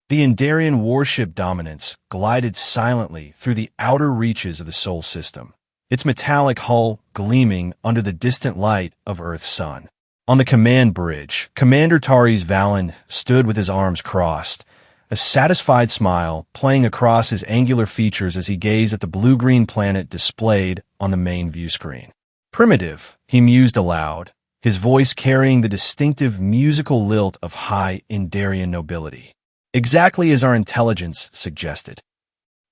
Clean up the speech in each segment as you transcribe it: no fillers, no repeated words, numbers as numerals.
The Indarian warship Dominance glided silently through the outer reaches of the Sol system, its metallic hull gleaming under the distant light of Earth's sun. On the command bridge, Commander Taris Valen stood with his arms crossed, a satisfied smile playing across his angular features as he gazed at the blue-green planet displayed on the main view screen. Primitive, he mused aloud, his voice carrying the distinctive musical lilt of high Indarian nobility. Exactly as our intelligence suggested.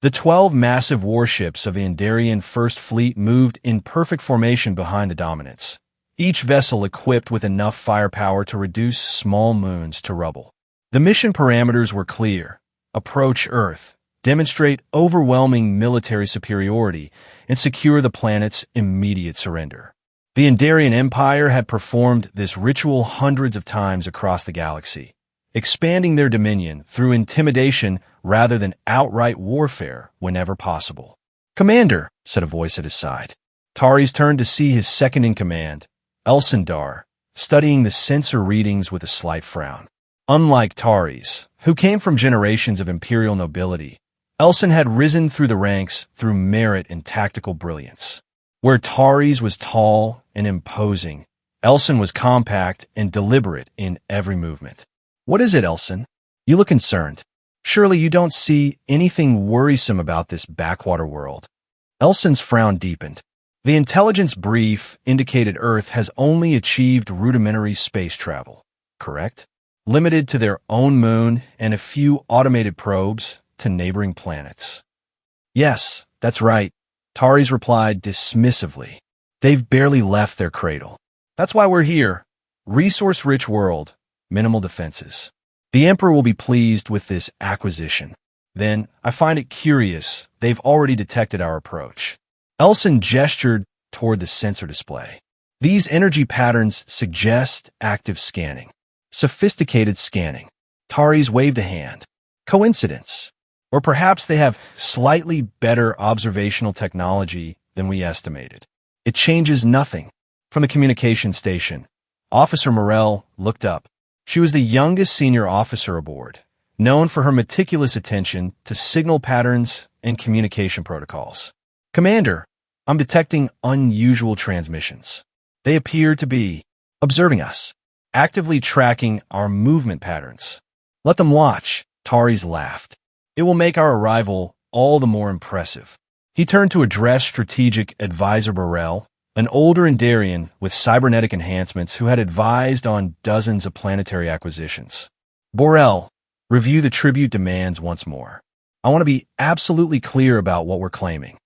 The 12 massive warships of the Indarian First Fleet moved in perfect formation behind the Dominance, each vessel equipped with enough firepower to reduce small moons to rubble. The mission parameters were clear: approach Earth, demonstrate overwhelming military superiority, and secure the planet's immediate surrender. The Indarian Empire had performed this ritual hundreds of times across the galaxy, expanding their dominion through intimidation rather than outright warfare whenever possible. "Commander," said a voice at his side. Taris turned to see his second-in-command, Elsendar, studying the sensor readings with a slight frown. Unlike Taris, who came from generations of imperial nobility, Elson had risen through the ranks through merit and tactical brilliance. Where Taris was tall and imposing, Elson was compact and deliberate in every movement. "What is it, Elson? You look concerned. Surely you don't see anything worrisome about this backwater world." Elson's frown deepened. The intelligence brief indicated Earth has only achieved rudimentary space travel, correct? Limited to their own moon and a few automated probes to neighboring planets. "Yes, that's right," Taris replied dismissively. "They've barely left their cradle. That's why we're here. Resource-rich world, minimal defenses. The Emperor will be pleased with this acquisition. Then, I find it curious they've already detected our approach." Elson gestured toward the sensor display. "These energy patterns suggest active scanning. Sophisticated scanning." Taris waved a hand. "Coincidence? Or perhaps they have slightly better observational technology than we estimated." "It changes nothing." From the communication station, Officer Morel looked up. She was the youngest senior officer aboard, known for her meticulous attention to signal patterns and communication protocols. "Commander, I'm detecting unusual transmissions. They appear to be observing us, actively tracking our movement patterns." "Let them watch," Taris laughed. "It will make our arrival all the more impressive." He turned to address strategic advisor Burrell, an older Indarian with cybernetic enhancements who had advised on dozens of planetary acquisitions. "Burrell, review the tribute demands once more. I want to be absolutely clear about what we're claiming."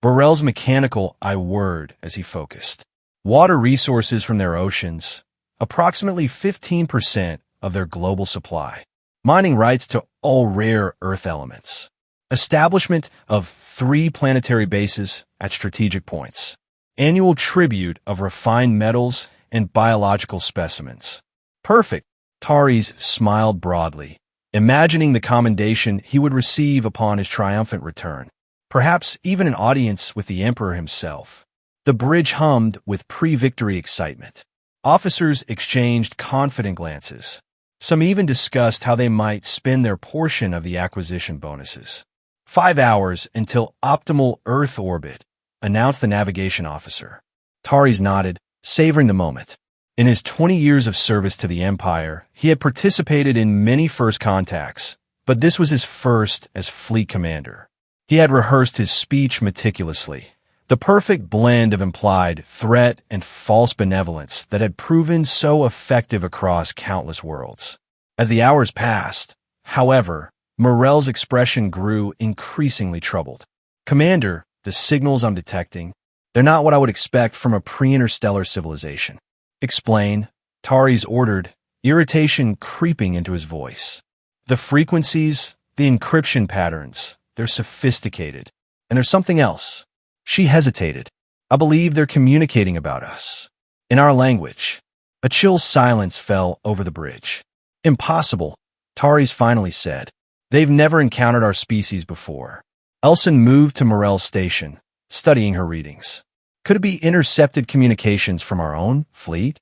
Burrell's mechanical eye whirred as he focused. "Water resources from their oceans, approximately 15% of their global supply. Mining rights to all rare Earth elements. Establishment of 3 planetary bases at strategic points. Annual tribute of refined metals and biological specimens." "Perfect." Taris smiled broadly, imagining the commendation he would receive upon his triumphant return. Perhaps even an audience with the Emperor himself. The bridge hummed with pre-victory excitement. Officers exchanged confident glances. Some even discussed how they might spend their portion of the acquisition bonuses. 5 hours until optimal Earth orbit," announced the navigation officer. Taris nodded, savoring the moment. In his 20 years of service to the Empire, he had participated in many first contacts, but this was his first as fleet commander. He had rehearsed his speech meticulously, the perfect blend of implied threat and false benevolence that had proven so effective across countless worlds. As the hours passed, however, Morel's expression grew increasingly troubled. "Commander, the signals I'm detecting, they're not what I would expect from a pre-interstellar civilization." "Explain," Taris ordered, irritation creeping into his voice. "The frequencies, the encryption patterns, they're sophisticated. And there's something else." She hesitated. "I believe they're communicating about us. In our language." A chill silence fell over the bridge. "Impossible," Taris finally said. "They've never encountered our species before." Elson moved to Morel's station, studying her readings. "Could it be intercepted communications from our own fleet?"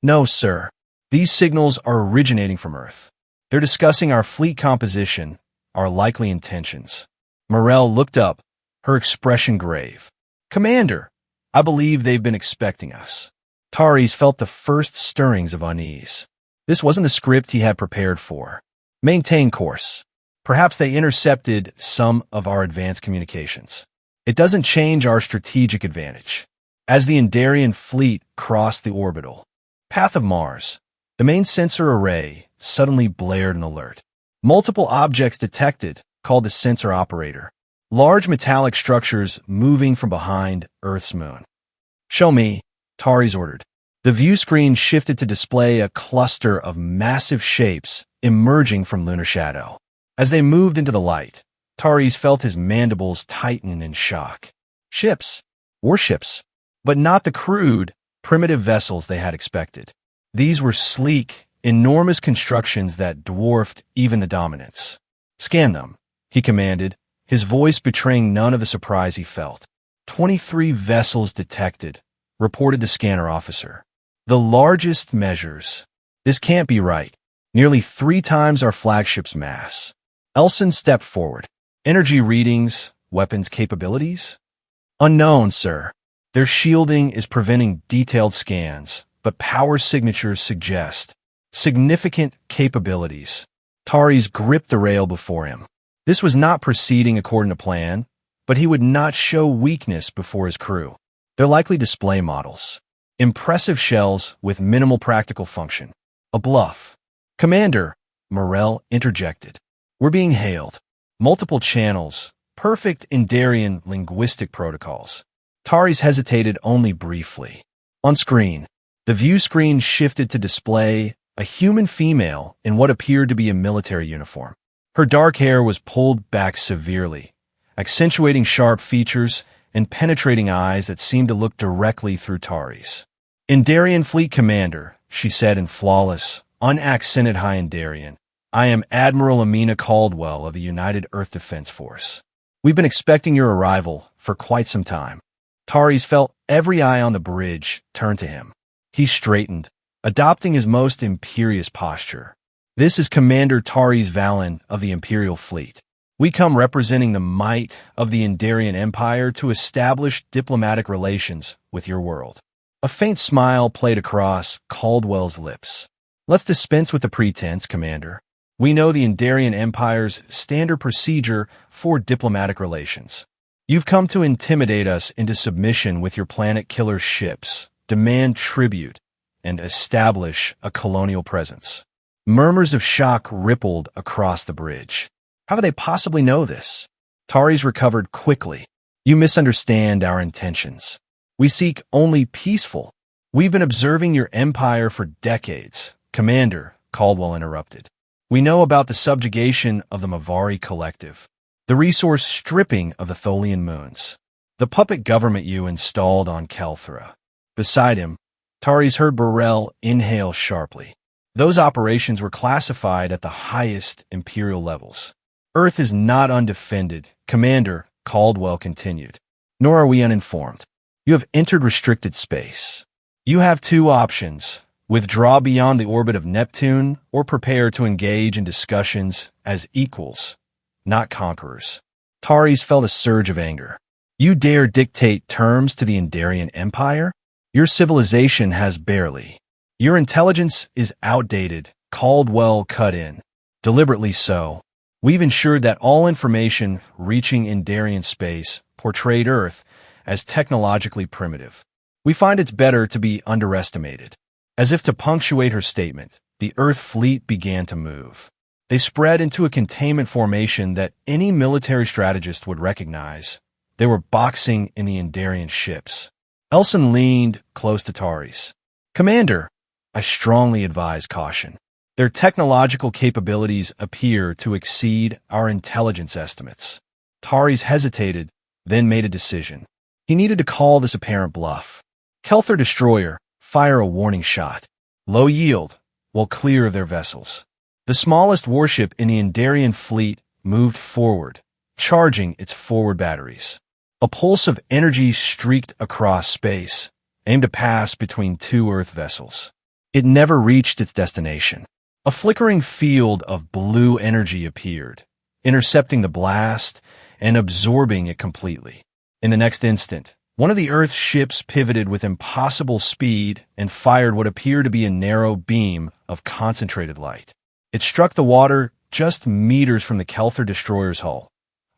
"No, sir. These signals are originating from Earth. They're discussing our fleet composition, our likely intentions. Morel looked up, her expression grave. Commander, I believe they've been expecting us. Taris felt the first stirrings of unease. This wasn't the script he had prepared for. Maintain course. Perhaps they intercepted some of our advanced communications. It doesn't change our strategic advantage. As the Indarian fleet crossed the orbital path of Mars, the main sensor array suddenly blared an alert. Multiple objects detected, called the sensor operator. Large metallic structures moving from behind Earth's moon. Show me, Taris ordered. The view screen shifted to display a cluster of massive shapes emerging from lunar shadow. As they moved into the light, Taris felt his mandibles tighten in shock. Ships, warships, but not the crude, primitive vessels they had expected. These were sleek, enormous constructions that dwarfed even the Dominants. Scan them, he commanded, his voice betraying none of the surprise he felt. 23 vessels detected, reported the scanner officer. The largest measures. This can't be right. Nearly 3 times our flagship's mass. Elson stepped forward. Energy readings, weapons capabilities? Unknown, sir. Their shielding is preventing detailed scans, but power signatures suggest significant capabilities. Taris gripped the rail before him. This was not proceeding according to plan, but he would not show weakness before his crew. They're likely display models. Impressive shells with minimal practical function. A bluff. Commander, Morel interjected. We're being hailed. Multiple channels. Perfect Indarian linguistic protocols. Taris hesitated only briefly. On screen, the view screen shifted to display a human female in what appeared to be a military uniform. Her dark hair was pulled back severely, accentuating sharp features and penetrating eyes that seemed to look directly through Taris. Indarian Fleet Commander, she said in flawless, unaccented high Indarian, I am Admiral Amina Caldwell of the United Earth Defense Force. We've been expecting your arrival for quite some time. Taris felt every eye on the bridge turn to him. He straightened, adopting his most imperious posture. This is Commander Taris Valen of the Imperial Fleet. We come representing the might of the Indarian Empire to establish diplomatic relations with your world. A faint smile played across Caldwell's lips. Let's dispense with the pretense, Commander. We know the Indarian Empire's standard procedure for diplomatic relations. You've come to intimidate us into submission with your planet-killer ships, demand tribute, and establish a colonial presence. Murmurs of shock rippled across the bridge. How could they possibly know this? Taris recovered quickly. You misunderstand our intentions. We seek only peaceful. We've been observing your empire for decades. Commander, Caldwell interrupted. We know about the subjugation of the Mavari Collective, the resource stripping of the Tholian moons, the puppet government you installed on Kelthra. Beside him, Taris heard Burrell inhale sharply. Those operations were classified at the highest imperial levels. Earth is not undefended, Commander, Caldwell continued. Nor are we uninformed. You have entered restricted space. You have 2 options. Withdraw beyond the orbit of Neptune or prepare to engage in discussions as equals, not conquerors. Taris felt a surge of anger. You dare dictate terms to the Indarian Empire? Your civilization has barely. Your intelligence is outdated, Caldwell cut in. Deliberately so. We've ensured that all information reaching Indarian space portrayed Earth as technologically primitive. We find it's better to be underestimated. As if to punctuate her statement, the Earth fleet began to move. They spread into a containment formation that any military strategist would recognize. They were boxing in the Indarian ships. Elson leaned close to Taris. Commander, I strongly advise caution. Their technological capabilities appear to exceed our intelligence estimates. Taris hesitated, then made a decision. He needed to call this apparent bluff. Kelthar Destroyer, fire a warning shot. Low yield, while clear of their vessels. The smallest warship in the Indarian fleet moved forward, charging its forward batteries. A pulse of energy streaked across space, aimed to pass between 2 Earth vessels. It never reached its destination. A flickering field of blue energy appeared, intercepting the blast and absorbing it completely. In the next instant, one of the Earth's ships pivoted with impossible speed and fired what appeared to be a narrow beam of concentrated light. It struck the water just meters from the Kelthor destroyer's hull,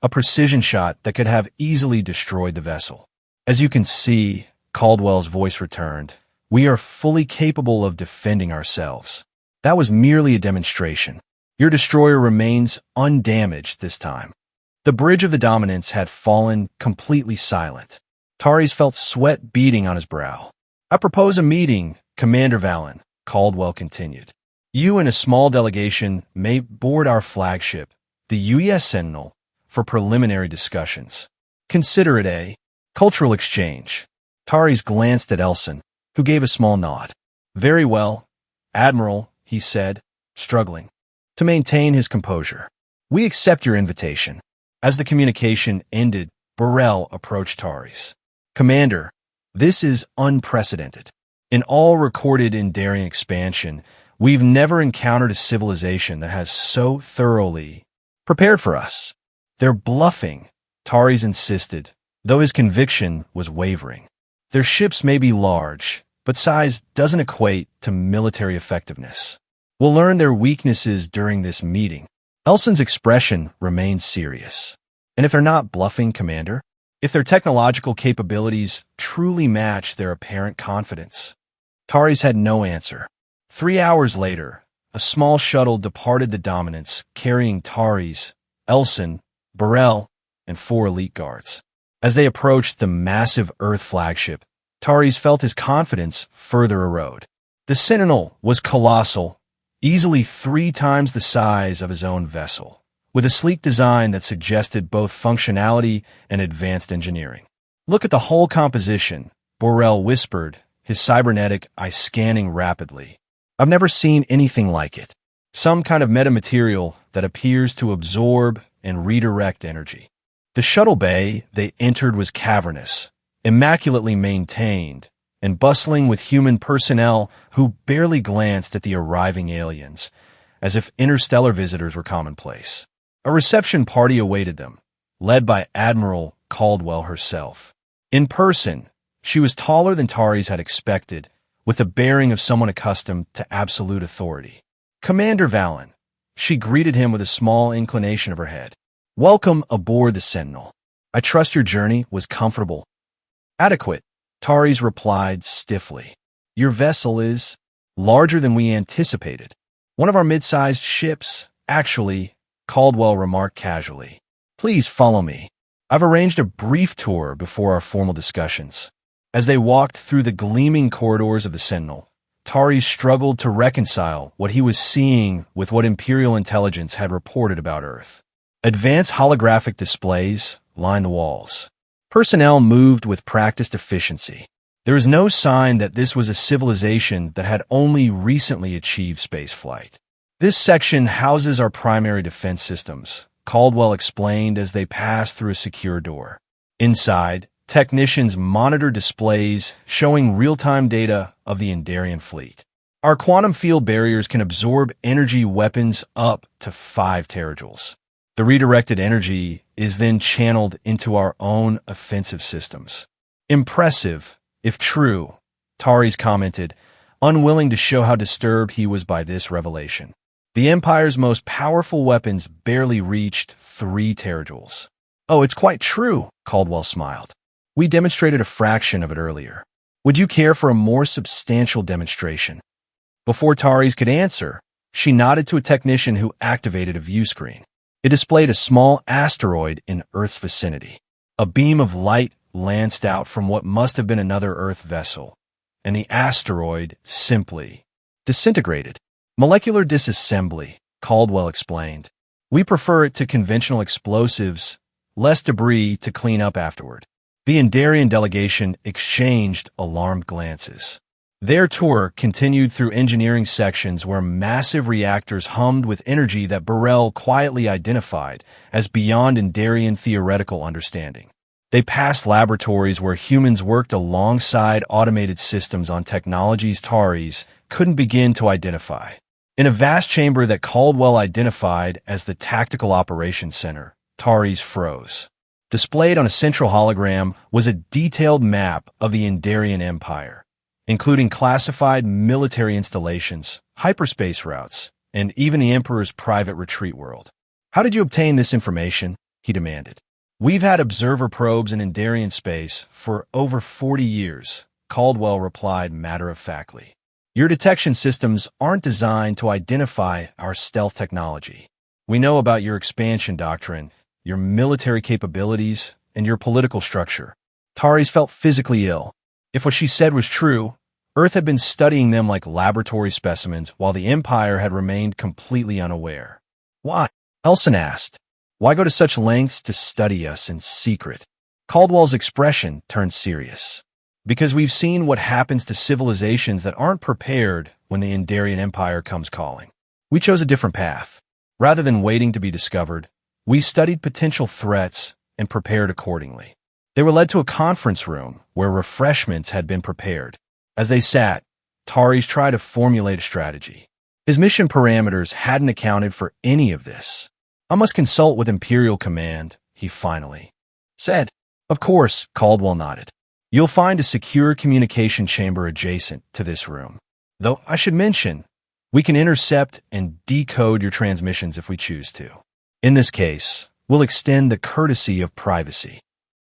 a precision shot that could have easily destroyed the vessel. As you can see, Caldwell's voice returned, we are fully capable of defending ourselves. That was merely a demonstration. Your destroyer remains undamaged this time. The bridge of the Dominance had fallen completely silent. Taris felt sweat beading on his brow. I propose a meeting, Commander Valen, Caldwell continued. You and a small delegation may board our flagship, the UES Sentinel, for preliminary discussions. Consider it a cultural exchange. Taris glanced at Elson, who gave a small nod. Very well, Admiral, he said, struggling to maintain his composure. We accept your invitation. As the communication ended, Burrell approached Taris. Commander, this is unprecedented. In all recorded Indarian expansion, we've never encountered a civilization that has so thoroughly prepared for us. They're bluffing, Taris insisted, though his conviction was wavering. Their ships may be large, but size doesn't equate to military effectiveness. We'll learn their weaknesses during this meeting. Elson's expression remained serious. And if they're not bluffing, Commander? If their technological capabilities truly match their apparent confidence? Taris had no answer. 3 hours later, a small shuttle departed the Dominance, carrying Taris, Elson, Burrell, and 4 elite guards. As they approached the massive Earth flagship, Taris felt his confidence further erode. The Sentinel was colossal, easily 3 times the size of his own vessel, with a sleek design that suggested both functionality and advanced engineering. Look at the hull composition, Burrell whispered, his cybernetic eye scanning rapidly. I've never seen anything like it. Some kind of metamaterial that appears to absorb and redirect energy. The shuttle bay they entered was cavernous, immaculately maintained, and bustling with human personnel who barely glanced at the arriving aliens, as if interstellar visitors were commonplace. A reception party awaited them, led by Admiral Caldwell herself. In person, she was taller than Taris had expected, with the bearing of someone accustomed to absolute authority. Commander Valen, she greeted him with a small inclination of her head. Welcome aboard the Sentinel. I trust your journey was comfortable. Adequate, Taris replied stiffly. Your vessel is larger than we anticipated. One of our mid-sized ships, actually, Caldwell remarked casually. Please follow me. I've arranged a brief tour before our formal discussions. As they walked through the gleaming corridors of the Sentinel, Taris struggled to reconcile what he was seeing with what Imperial intelligence had reported about Earth. Advanced holographic displays lined the walls. Personnel moved with practiced efficiency. There was no sign that this was a civilization that had only recently achieved spaceflight. This section houses our primary defense systems, Caldwell explained as they passed through a secure door. Inside, technicians monitor displays showing real-time data of the Indarian fleet. Our quantum field barriers can absorb energy weapons up to 5 terajoules. The redirected energy is then channeled into our own offensive systems. Impressive, if true, Taris commented, unwilling to show how disturbed he was by this revelation. The Empire's most powerful weapons barely reached 3 terajoules. Oh, it's quite true, Caldwell smiled. We demonstrated a fraction of it earlier. Would you care for a more substantial demonstration? Before Taris could answer, she nodded to a technician who activated a view screen. It displayed a small asteroid in Earth's vicinity. A beam of light lanced out from what must have been another Earth vessel, and the asteroid simply disintegrated. Molecular disassembly, Caldwell explained. We prefer it to conventional explosives, less debris to clean up afterward. The Indarian delegation exchanged alarmed glances. Their tour continued through engineering sections where massive reactors hummed with energy that Burrell quietly identified as beyond Indarian theoretical understanding. They passed laboratories where humans worked alongside automated systems on technologies Taris couldn't begin to identify. In a vast chamber that Caldwell identified as the Tactical Operations Center, Tari's froze. Displayed on a central hologram was a detailed map of the Indarian Empire, including classified military installations, hyperspace routes, and even the Emperor's private retreat world. "How did you obtain this information?" he demanded. "We've had observer probes in Indarian space for over 40 years, Caldwell replied matter-of-factly. "Your detection systems aren't designed to identify our stealth technology. We know about your expansion doctrine, your military capabilities, and your political structure." Tari's felt physically ill. If what she said was true, Earth had been studying them like laboratory specimens while the Empire had remained completely unaware. "Why?" Elson asked. "Why go to such lengths to study us in secret?" Caldwell's expression turned serious. "Because we've seen what happens to civilizations that aren't prepared when the Indarian Empire comes calling. We chose a different path. Rather than waiting to be discovered, we studied potential threats and prepared accordingly." They were led to a conference room where refreshments had been prepared. As they sat, Tari's tried to formulate a strategy. His mission parameters hadn't accounted for any of this. "I must consult with Imperial Command," he finally said. "Of course," Caldwell nodded. "You'll find a secure communication chamber adjacent to this room. Though I should mention, we can intercept and decode your transmissions if we choose to. In this case, we'll extend the courtesy of privacy."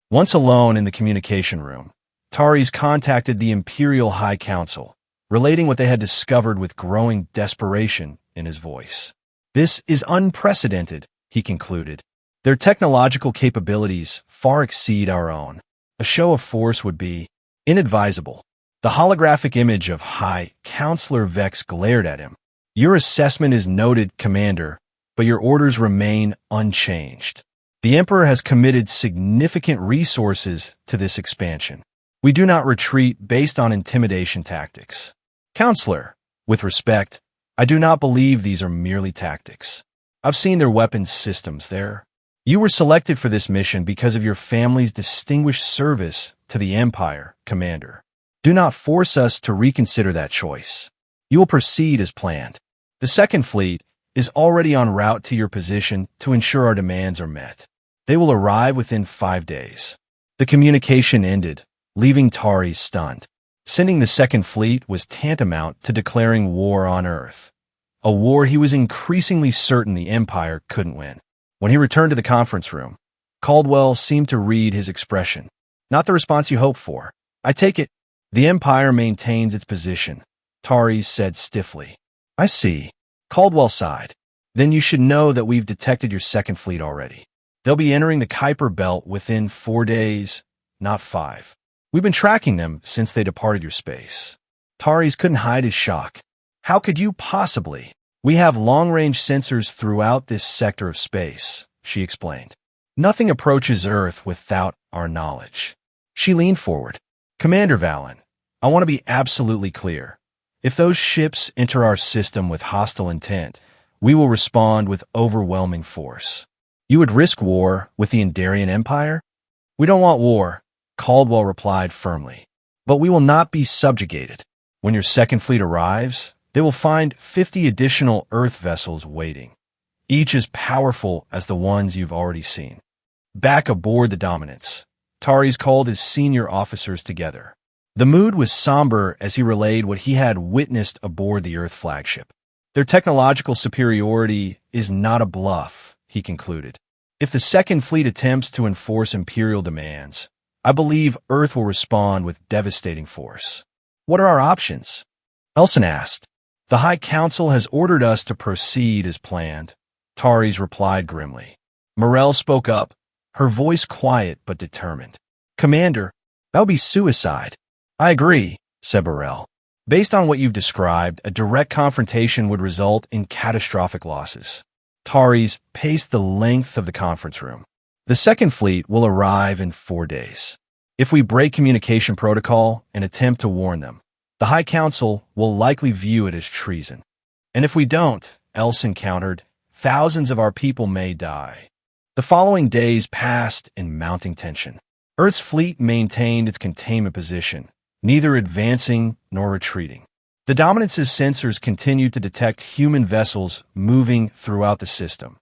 Once alone in the communication room, Tari's contacted the Imperial High Council, relating what they had discovered with growing desperation in his voice. "This is unprecedented," he concluded. "Their technological capabilities far exceed our own. A show of force would be inadvisable." The holographic image of High Counselor Vex glared at him. "Your assessment is noted, Commander, but your orders remain unchanged. The Emperor has committed significant resources to this expansion. We do not retreat based on intimidation tactics. Counselor, with respect, I do not believe these are merely tactics. I've seen their weapons systems there. You were selected for this mission because of your family's distinguished service to the Empire, Commander. Do not force us to reconsider that choice. You will proceed as planned. The Second Fleet is already en route to your position to ensure our demands are met. They will arrive within 5 days." The communication ended, leaving Tari stunned. Sending the Second Fleet was tantamount to declaring war on Earth, a war he was increasingly certain the Empire couldn't win. When he returned to the conference room, Caldwell seemed to read his expression. "Not the response you hoped for. I take it the Empire maintains its position," Tari said stiffly. "I see." Caldwell sighed. "Then you should know that we've detected your Second Fleet already. They'll be entering the Kuiper Belt within 4 days, not 5. We've been tracking them since they departed your space." Tari's couldn't hide his shock. "How could you possibly?" "We have long-range sensors throughout this sector of space," she explained. "Nothing approaches Earth without our knowledge." She leaned forward. "Commander Valen, I want to be absolutely clear. If those ships enter our system with hostile intent, we will respond with overwhelming force. You would risk war with the Indarian Empire?" "We don't want war," Caldwell replied firmly. "But we will not be subjugated. When your Second Fleet arrives, they will find 50 additional Earth vessels waiting, each as powerful as the ones you've already seen." Back aboard the Dominance, Tari's called his senior officers together. The mood was somber as he relayed what he had witnessed aboard the Earth flagship. "Their technological superiority is not a bluff," he concluded. "If the Second Fleet attempts to enforce Imperial demands, I believe Earth will respond with devastating force." "What are our options?" Elson asked. "The High Council has ordered us to proceed as planned," Tari's replied grimly. Morel spoke up, her voice quiet but determined. "Commander, that would be suicide." "I agree," said Morel. "Based on what you've described, a direct confrontation would result in catastrophic losses." Tari's paced the length of the conference room. "The Second Fleet will arrive in 4 days. If we break communication protocol and attempt to warn them, the High Council will likely view it as treason. And if we don't," Elson countered, "thousands of our people may die." The following days passed in mounting tension. Earth's fleet maintained its containment position, neither advancing nor retreating. The Dominance's sensors continued to detect human vessels moving throughout the system,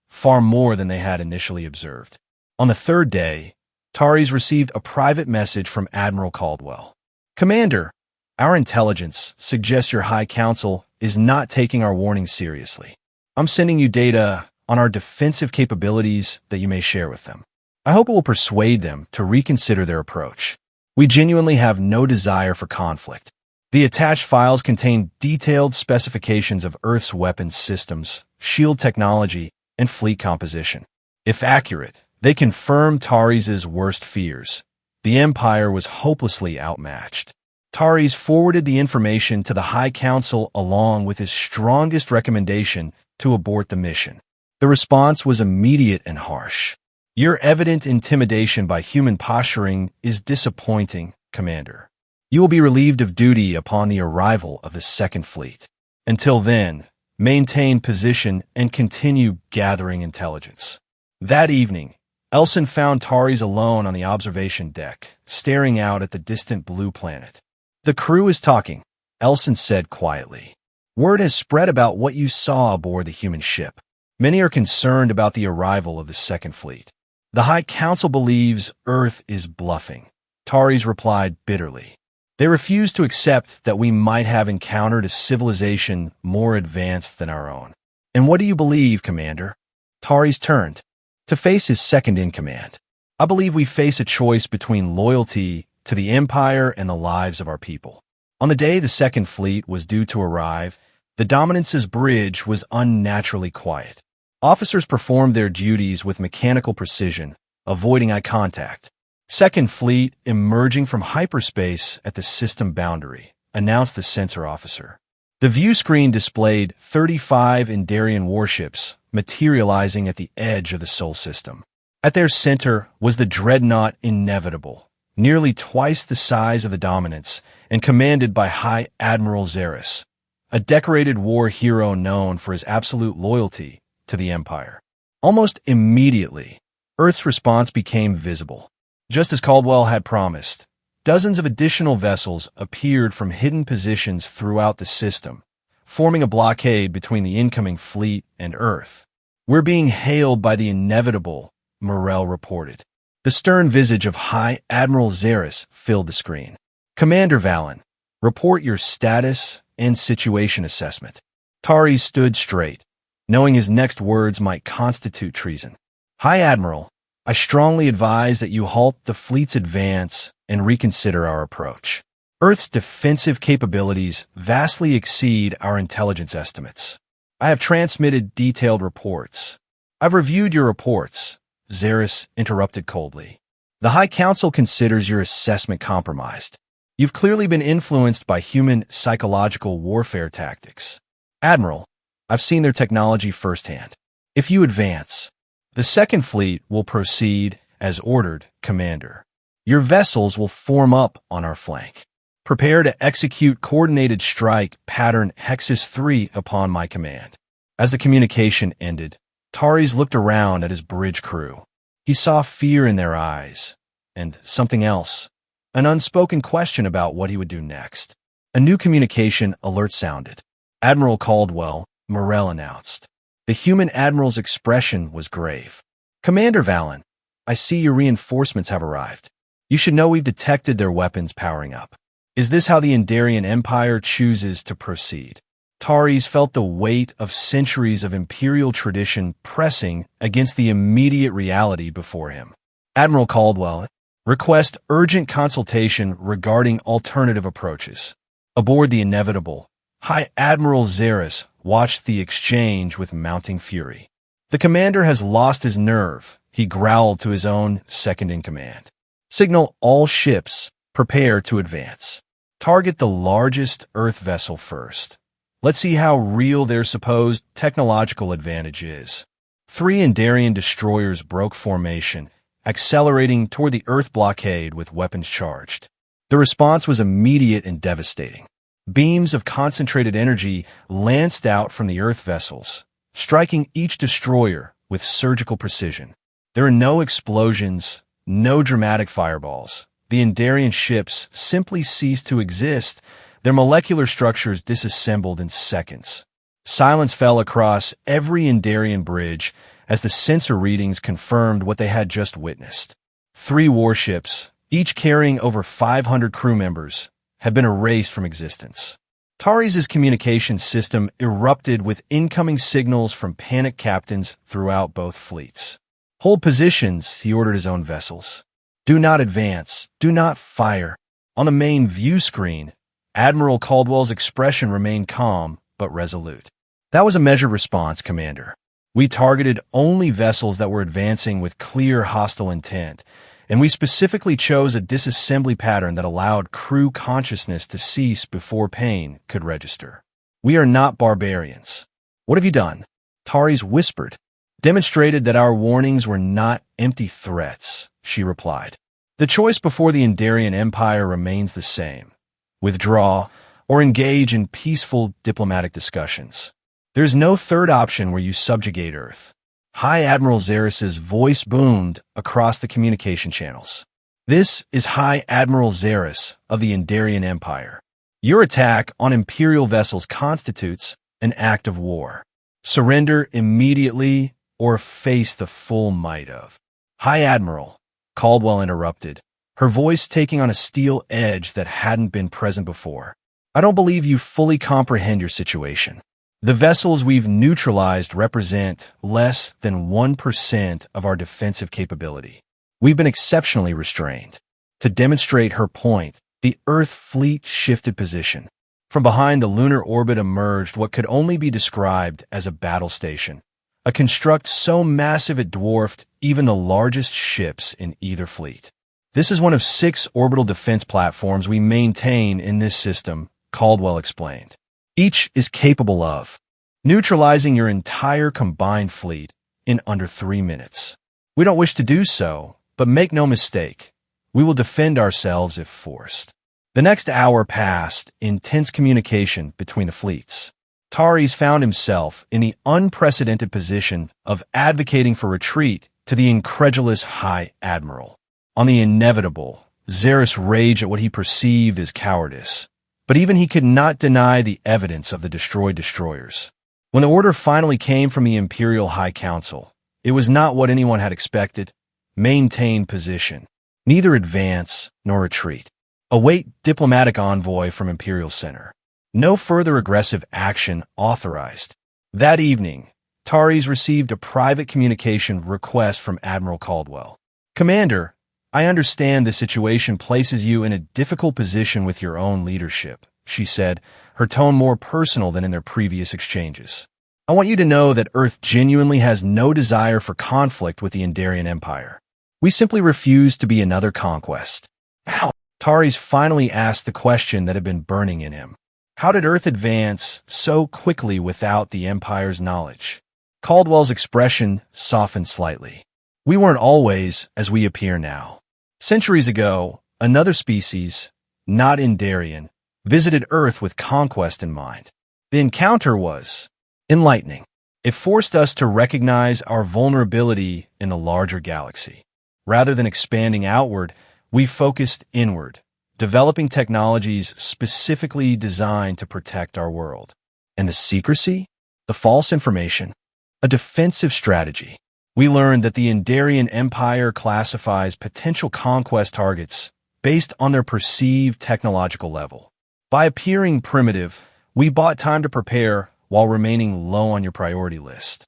far more than they had initially observed. On the third day, Taris received a private message from Admiral Caldwell. Commander, our intelligence suggests your High Council is not taking our warning seriously. I'm sending you data on our defensive capabilities that you may share with them. I hope it will persuade them to reconsider their approach. We genuinely have no desire for conflict. The attached files contain detailed specifications of Earth's weapons systems, shield technology, and fleet composition. If accurate, they confirm Taris's worst fears. The Empire was hopelessly outmatched. Taris forwarded the information to the High Council along with his strongest recommendation to abort the mission. The response was immediate and harsh. Your evident intimidation by human posturing is disappointing, Commander. You will be relieved of duty upon the arrival of the Second Fleet. Until then, maintain position and continue gathering intelligence. That evening, Elson found Taris alone on the observation deck, staring out at the distant blue planet. The crew is talking, Elson said quietly. Word has spread about what you saw aboard the human ship. Many are concerned about the arrival of the Second Fleet. The High Council believes Earth is bluffing. Taris replied bitterly. They refuse to accept that we might have encountered a civilization more advanced than our own. And what do you believe, Commander? Taris turned to face his second-in-command. I believe we face a choice between loyalty to the Empire and the lives of our people. On the day the Second Fleet was due to arrive, the Dominance's bridge was unnaturally quiet. Officers performed their duties with mechanical precision, avoiding eye contact. Second Fleet emerging from hyperspace at the system boundary, announced the sensor officer. The view screen displayed 35 Indarian warships materializing at the edge of the Sol system. At their center was the dreadnought Inevitable, nearly twice the size of the Dominance and commanded by High Admiral Xeris, a decorated war hero known for his absolute loyalty to the Empire. Almost immediately, Earth's response became visible. Just as Caldwell had promised, dozens of additional vessels appeared from hidden positions throughout the system, forming a blockade between the incoming fleet and Earth. We're being hailed by the Inevitable, Morrell reported. The stern visage of High Admiral Xeris filled the screen. Commander Valen, report your status and situation assessment. Taris stood straight, knowing his next words might constitute treason. High Admiral, I strongly advise that you halt the fleet's advance and reconsider our approach. Earth's defensive capabilities vastly exceed our intelligence estimates. I have transmitted detailed reports. I've reviewed your reports, Xeris interrupted coldly. The High Council considers your assessment compromised. You've clearly been influenced by human psychological warfare tactics. Admiral, I've seen their technology firsthand. If you advance, the Second Fleet will proceed as ordered, Commander. Your vessels will form up on our flank. Prepare to execute coordinated strike pattern Hexus 3 upon my command. As the communication ended, Taris looked around at his bridge crew. He saw fear in their eyes, and something else, an unspoken question about what he would do next. A new communication alert sounded. Admiral Caldwell, Morrell announced. The human admiral's expression was grave. Commander Valen, I see your reinforcements have arrived. You should know we've detected their weapons powering up. Is this how the Indarian Empire chooses to proceed? Taris felt the weight of centuries of imperial tradition pressing against the immediate reality before him. Admiral Caldwell, request urgent consultation regarding alternative approaches. Aboard the Inevitable, High Admiral Xeris watched the exchange with mounting fury. The commander has lost his nerve, he growled to his own second-in-command. Signal all ships, prepare to advance. Target the largest Earth vessel first. Let's see how real their supposed technological advantage is. 3 Indarian destroyers broke formation, accelerating toward the Earth blockade with weapons charged. The response was immediate and devastating. Beams of concentrated energy lanced out from the Earth vessels, striking each destroyer with surgical precision. There are no explosions, no dramatic fireballs. The Indarian ships simply ceased to exist, Their molecular structures disassembled in seconds. Silence fell across every Indarian bridge as the sensor readings confirmed what they had just witnessed. 3 warships, each carrying over 500 crew members, had been erased from existence. Taris' communication system erupted with incoming signals from panicked captains throughout both fleets. "Hold positions," he ordered his own vessels. "Do not advance. Do not fire." On the main view screen, Admiral Caldwell's expression remained calm but resolute. "That was a measured response, Commander. We targeted only vessels that were advancing with clear hostile intent, and we specifically chose a disassembly pattern that allowed crew consciousness to cease before pain could register. We are not barbarians." "What have you done?" Taris whispered. "Demonstrated that our warnings were not empty threats," she replied. "The choice before the Indarian Empire remains the same: withdraw or engage in peaceful diplomatic discussions. There's no third option where you subjugate Earth." High Admiral Xeris's voice boomed across the communication channels. "This is High Admiral Xeris of the Indarian Empire. Your attack on Imperial vessels constitutes an act of war. Surrender immediately or face the full might of—" "High Admiral," Caldwell interrupted, her voice taking on a steel edge that hadn't been present before. "I don't believe you fully comprehend your situation. The vessels we've neutralized represent less than 1% of our defensive capability. We've been exceptionally restrained." To demonstrate her point, the Earth fleet shifted position. From behind the lunar orbit emerged what could only be described as a battle station, a construct so massive it dwarfed even the largest ships in either fleet. "This is one of 6 orbital defense platforms we maintain in this system," Caldwell explained. "Each is capable of neutralizing your entire combined fleet in under 3 minutes. We don't wish to do so, but make no mistake, we will defend ourselves if forced." The next hour passed in tense communication between the fleets. Taris found himself in the unprecedented position of advocating for retreat to the incredulous High Admiral. On the inevitable, Xeris raged at what he perceived as cowardice, but even he could not deny the evidence of the destroyed destroyers. When the order finally came from the Imperial High Council, it was not what anyone had expected: maintain position, neither advance nor retreat. Await diplomatic envoy from Imperial Center. No further aggressive action authorized. That evening, Taris received a private communication request from Admiral Caldwell. "Commander, I understand the situation places you in a difficult position with your own leadership," she said, her tone more personal than in their previous exchanges. "I want you to know that Earth genuinely has no desire for conflict with the Indarian Empire. We simply refuse to be another conquest." "How?" Taris finally asked the question that had been burning in him. How did Earth advance so quickly without the Empire's knowledge? Caldwell's expression softened slightly. "We weren't always as we appear now. Centuries ago, another species, not Indarian, visited Earth with conquest in mind. The encounter was enlightening. It forced us to recognize our vulnerability in the larger galaxy. Rather than expanding outward, we focused inward, developing technologies specifically designed to protect our world. And the secrecy? The false information? A defensive strategy. We learned that the Indarian Empire classifies potential conquest targets based on their perceived technological level. By appearing primitive, we bought time to prepare while remaining low on your priority list."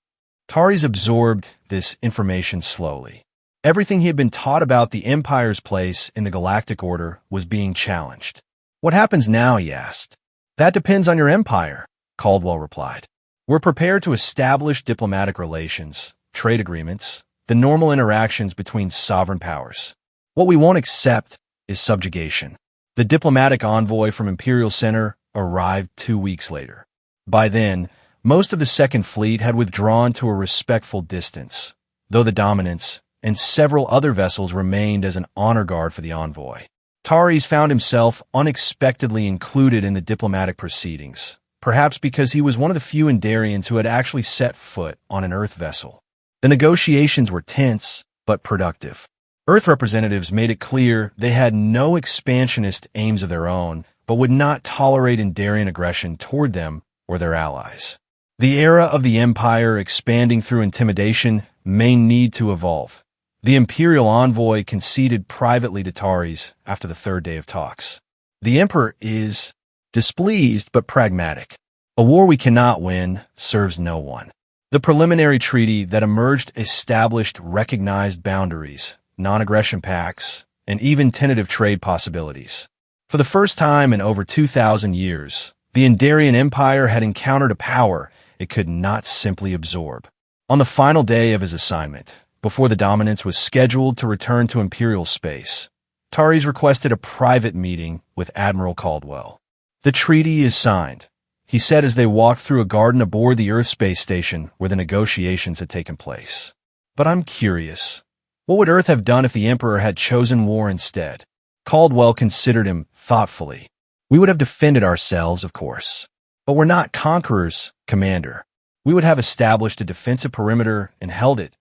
Taris absorbed this information slowly. Everything he had been taught about the Empire's place in the galactic order was being challenged. "What happens now?" he asked. "That depends on your empire," Caldwell replied. "We're prepared to establish diplomatic relations, trade agreements, the normal interactions between sovereign powers. What we won't accept is subjugation." The diplomatic envoy from Imperial Center arrived 2 weeks later. By then, most of the Second Fleet had withdrawn to a respectful distance, though the Dominance and several other vessels remained as an honor guard for the envoy. Taris found himself unexpectedly included in the diplomatic proceedings, perhaps because he was one of the few Indarians who had actually set foot on an Earth vessel. The negotiations were tense, but productive. Earth representatives made it clear they had no expansionist aims of their own, but would not tolerate Indarian aggression toward them or their allies. The era of the Empire expanding through intimidation may need to evolve. The Imperial envoy conceded privately to Taris after the third day of talks. The Emperor is displeased but pragmatic. A war we cannot win serves no one. The preliminary treaty that emerged established recognized boundaries, non-aggression pacts, and even tentative trade possibilities. For the first time in over 2,000 years, the Indarian Empire had encountered a power it could not simply absorb. On the final day of his assignment, before the Dominance was scheduled to return to Imperial space, Taris requested a private meeting with Admiral Caldwell. "The treaty is signed," he said as they walked through a garden aboard the Earth space station where the negotiations had taken place. "But I'm curious. What would Earth have done if the Emperor had chosen war instead?" Caldwell considered him thoughtfully. "We would have defended ourselves, of course. But we're not conquerors, Commander. We would have established a defensive perimeter and held it.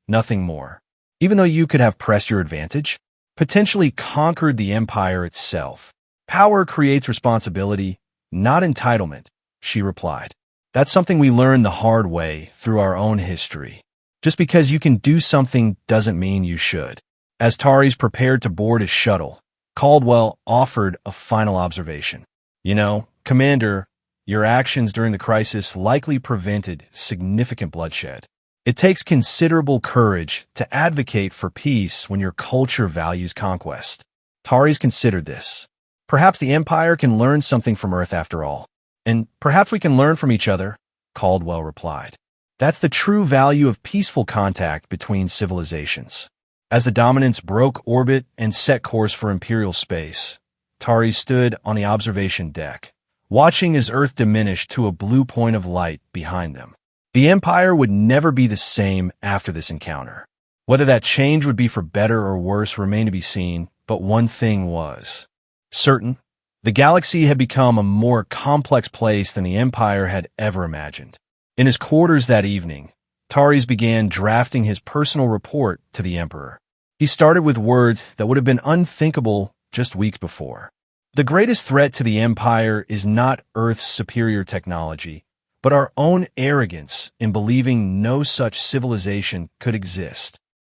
Nothing more. Even though you could have pressed your advantage, potentially conquered the Empire itself. Power creates responsibility, not entitlement," she replied. "That's something we learned the hard way through our own history. Just because you can do something doesn't mean you should." As Taris prepared to board his shuttle, Caldwell offered a final observation. "You know, Commander, your actions during the crisis likely prevented significant bloodshed. It takes considerable courage to advocate for peace when your culture values conquest." Taris considered this. "Perhaps the Empire can learn something from Earth after all. And perhaps we can learn from each other," Caldwell replied. "That's the true value of peaceful contact between civilizations." As the Dominance broke orbit and set course for Imperial space, Taris stood on the observation deck, watching as Earth diminished to a blue point of light behind them. The Empire would never be the same after this encounter. Whether that change would be for better or worse remained to be seen, but one thing was certain: the galaxy had become a more complex place than the Empire had ever imagined. In his quarters that evening, Taris began drafting his personal report to the Emperor. He started with words that would have been unthinkable just weeks before. "The greatest threat to the Empire is not Earth's superior technology, but our own arrogance in believing no such civilization could exist.